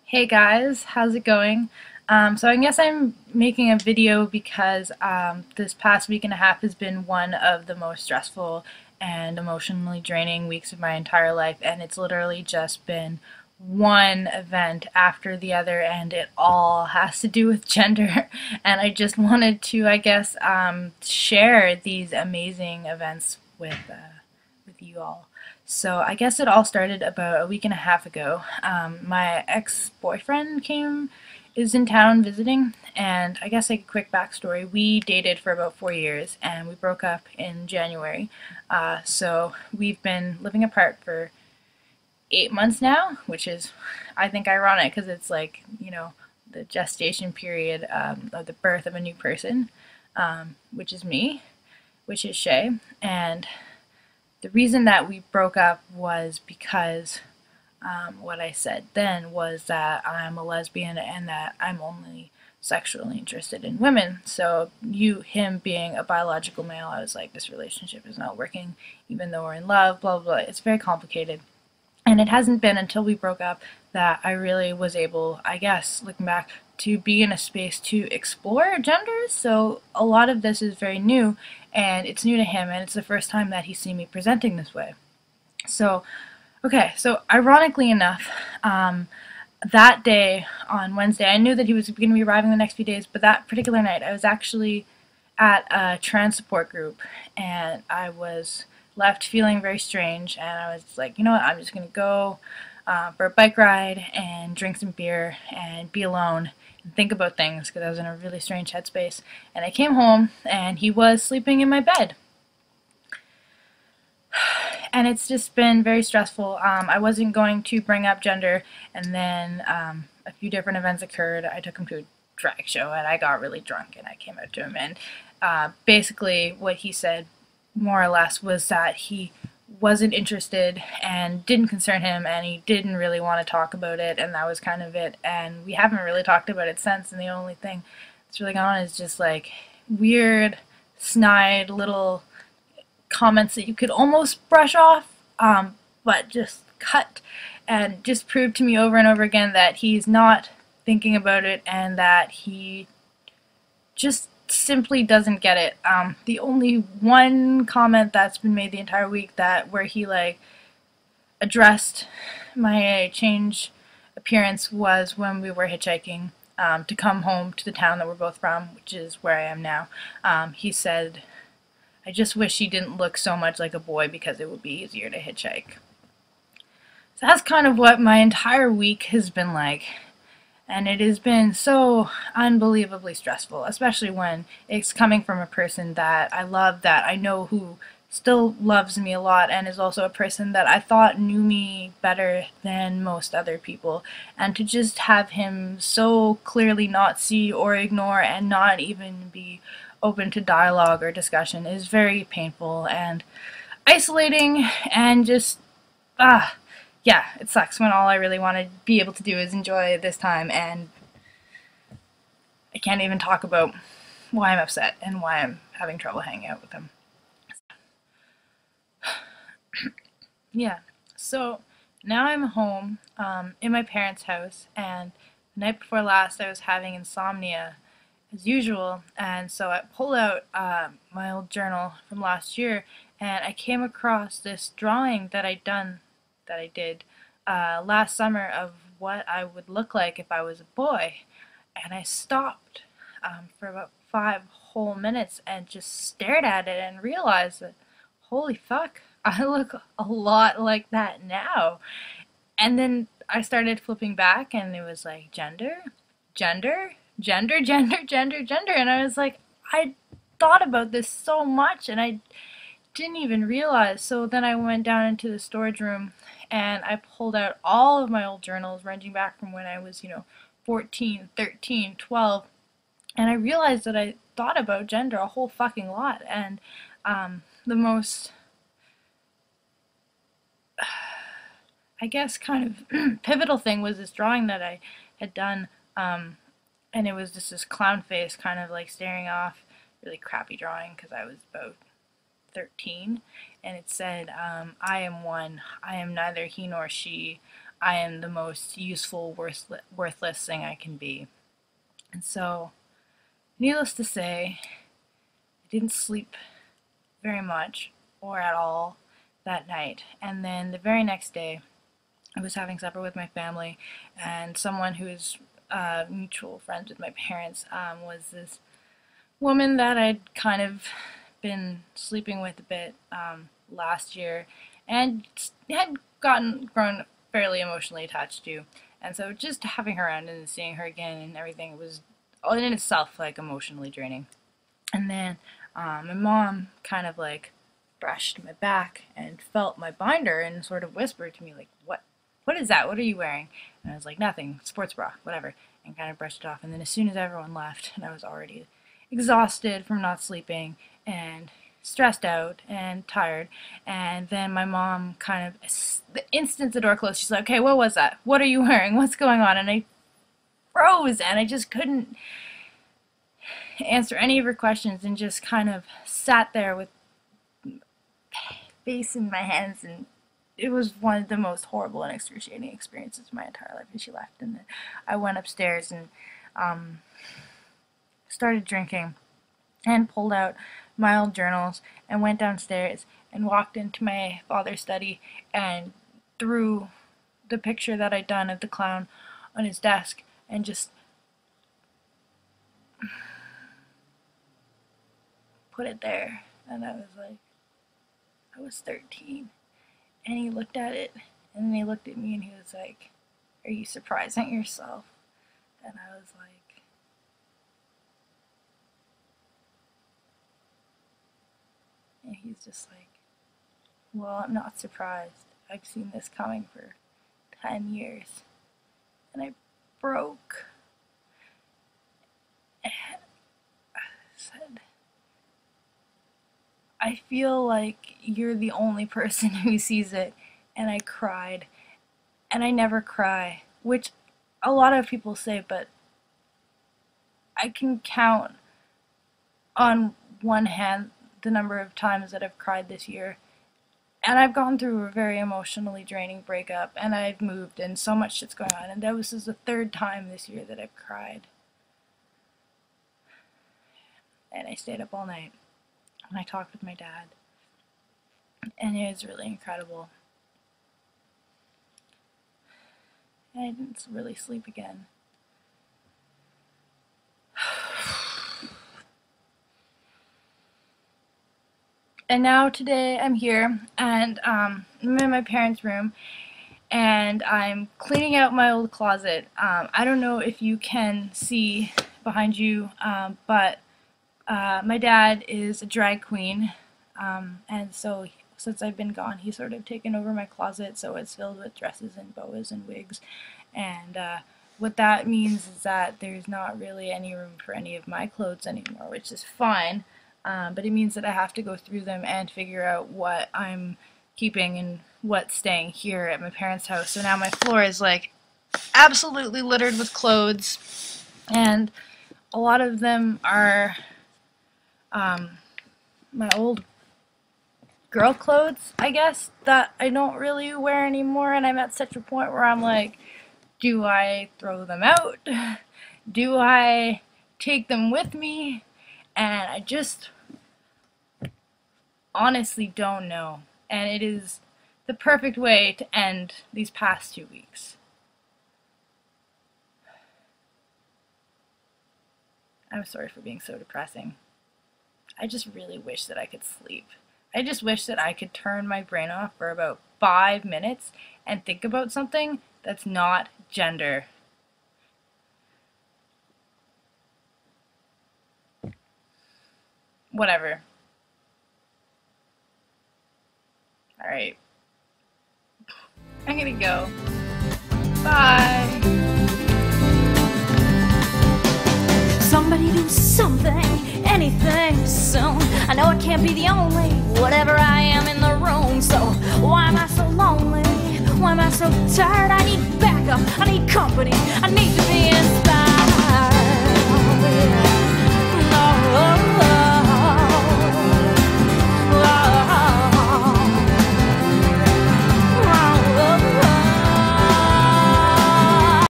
Hey guys, how's it going? So I guess I'm making a video because this past week and a half has been one of the most stressful and emotionally draining weeks of my entire life, and it's literally just been one event after the other, and it all has to do with gender. And I just wanted to, I guess, share these amazing events with you all. So I guess it all started about a week and a half ago. My ex-boyfriend is in town visiting, and I guess like a quick backstory. We dated for about 4 years, and we broke up in January. So we've been living apart for 8 months now, which is, I think, ironic because it's like, the gestation period of the birth of a new person, which is me, which is Shay, and the reason that we broke up was because what I said then was that I'm a lesbian and that I'm only sexually interested in women. So him being a biological male, I was like, this relationship is not working, even though we're in love, blah, blah, blah. It's very complicated. And it hasn't been until we broke up that I really was able, I guess, looking back, to be in a space to explore genders. So a lot of this is very new, and it's new to him, and it's the first time that he's seen me presenting this way. So, okay, so ironically enough, that day on Wednesday, I knew that he was going to be arriving the next few days, but that particular night, I was actually at a trans support group, and I was left feeling very strange, and I was like, you know what, I'm just going to go for a bike ride and drink some beer and be alone and think about things because I was in a really strange headspace. And I came home, and he was sleeping in my bed. And it's just been very stressful. I wasn't going to bring up gender, and then a few different events occurred. I took him to a drag show, and I got really drunk, and I came out to him, and basically what he said, more or less, was that he wasn't interested and didn't concern him, and he didn't really want to talk about it, and that was kind of it. And we haven't really talked about it since, and the only thing that's really gone on is just like weird, snide little comments that you could almost brush off, but just cut, and just proved to me over and over again that he's not thinking about it and that he just simply doesn't get it. The only one comment that's been made the entire week where he like addressed my change appearance was when we were hitchhiking to come home to the town that we're both from, which is where I am now. He said, I just wish he didn't look so much like a boy because it would be easier to hitchhike. So that's kind of what my entire week has been like. And it has been so unbelievably stressful, especially when it's coming from a person that I love, that I know who still loves me a lot, and is also a person that I thought knew me better than most other people. And to just have him so clearly not see or ignore and not even be open to dialogue or discussion is very painful and isolating, and just yeah, it sucks when all I really want to be able to do is enjoy this time, and I can't even talk about why I'm upset and why I'm having trouble hanging out with him. Yeah, so now I'm home in my parents' house, and the night before last I was having insomnia as usual, and so I pulled out my old journal from last year, and I came across this drawing that I did last summer of what I would look like if I was a boy, and I stopped for about 5 whole minutes and just stared at it and realized that, holy fuck, I look a lot like that now. And then I started flipping back, and it was like gender, gender, gender, gender, gender, gender, and I was like, I thought about this so much, and I didn't even realize. So then I went down into the storage room, and I pulled out all of my old journals ranging back from when I was, 14, 13, 12, and I realized that I thought about gender a whole fucking lot. And the most, I guess, kind of pivotal thing was this drawing that I had done, and it was just this clown face kind of like staring off, really crappy drawing because I was about 13, and it said, I am one, I am neither he nor she, I am the most useful, worthless thing I can be. And so, needless to say, I didn't sleep very much or at all that night. And then the very next day, I was having supper with my family, and someone who is mutual friends with my parents was this woman that I'd kind of been sleeping with a bit last year, and had grown fairly emotionally attached to. And so just having her around and seeing her again and everything was in itself like emotionally draining. And then my mom kind of like brushed my back and felt my binder and sort of whispered to me like, what is that? What are you wearing? And I was like, nothing, sports bra, whatever, and kind of brushed it off. And then as soon as everyone left, and I was already exhausted from not sleeping and stressed out and tired, and then my mom kind of, the instant the door closed, she's like, okay, what was that? What are you wearing? What's going on? And I froze, and I just couldn't answer any of her questions, and just kind of sat there with face in my hands, and it was one of the most horrible and excruciating experiences of my entire life. And she left, and then I went upstairs and started drinking, and pulled out my old journals and went downstairs and walked into my father's study and threw the picture that I'd done of the clown on his desk and just put it there. And I was like, I was 13. And he looked at it, and then he looked at me and he was like, are you surprised at yourself? And I was like, and he's just like, well, I'm not surprised. I've seen this coming for 10 years. And I broke. And I said, I feel like you're the only person who sees it. And I cried. And I never cry, which a lot of people say, but I can count on one hand the number of times that I've cried this year. And I've gone through a very emotionally draining breakup, and I've moved, and so much shit's going on, and that was the third time this year that I've cried. And I stayed up all night, and I talked with my dad, and it was really incredible. And I didn't really sleep again. And now today I'm here, and I'm in my parents' room, and I'm cleaning out my old closet. I don't know if you can see behind you, but my dad is a drag queen, and so since I've been gone, he's sort of taken over my closet, so it's filled with dresses and boas and wigs. And what that means is that there's not really any room for any of my clothes anymore, which is fine. But it means that I have to go through them and figure out what I'm keeping and what's staying here at my parents' house. So now my floor is like absolutely littered with clothes, and a lot of them are my old girl clothes, I guess, that I don't really wear anymore, and I'm at such a point where I'm like, do I throw them out? Do I take them with me? And I just honestly don't know. And it is the perfect way to end these past 2 weeks. I'm sorry for being so depressing. I just really wish that I could sleep. I just wish that I could turn my brain off for about 5 minutes and think about something that's not gender. Whatever. Alright. I'm gonna go. Bye. Somebody do something, anything soon. I know it can't be the only whatever I am in the room. So why am I so lonely? Why am I so tired? I need backup, I need company.